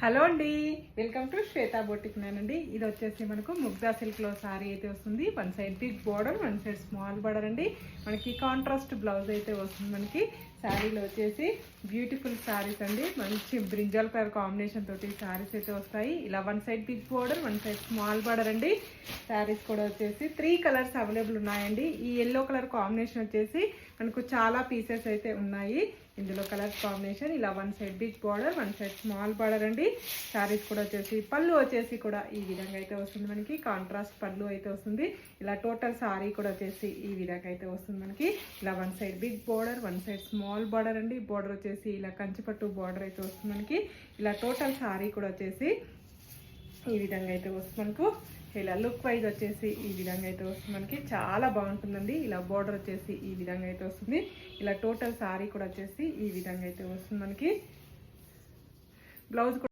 Hello అండి, welcome to Shweta boutique నేనండి. ఇది వచ్చేసి మనకు ముగ్దా సిల్క్ లో సారీ అయితే వస్తుంది. One side big border, one side small border అండి. మనకి కాంట్రాస్ట్ బ్లౌజ్ అయితే వస్తుంది. మనకి శారీలో వచ్చేసి బ్యూటిఫుల్ శారీస్ అండి. మంచి బ్రింజాల్ కలర్ కాంబినేషన్ తోటి శారీస్ అయితే వస్తాయి. ఇలా one side big border, one side small border అండి. శారీస్ కూడా వచ్చేసి 3 కలర్స్ అవైలబుల్ ఉన్నాయండి. ఈ ఎల్లో కలర్ కాంబినేషన్ వచ్చేసి మనకు చాలా పీసెస్ అయితే ఉన్నాయి. ఇందులో కలర్ కాంబినేషన్ ఇలా one side big border, one side small border అండి. శారీస్ కూడా వచ్చేసి పళ్ళు వచ్చేసి కూడా ఈ విధంగా అయితే వస్తుంది. మనకి కాంట్రాస్ట్ పళ్ళు అయితే వస్తుంది. ఇలా టోటల్ సారీ కూడా వచ్చేసి ఈ విధంగా అయితే వస్తుంది. మనకి ఇలా one side big border, one side small border అండి. బార్డర్ వచ్చేసి ఇలా కంచిపట్టు బార్డర్ అయితే వస్తుంది. మనకి ఇలా టోటల్ సారీ కూడా వచ్చేసి ఈ విధంగా అయితే వస్తుంది. మనకు ఇలా లుక్ వైజ్ వచ్చేసి ఈ విధంగా అయితే వస్తుంది. మనకి చాలా బాగుంటుందండి. ఇలా బోర్డర్ వచ్చేసి ఈ విధంగా అయితే వస్తుంది. ఇలా టోటల్ సారీ కూడా వచ్చేసి ఈ విధంగా అయితే వస్తుంది. మనకి బ్లౌజ్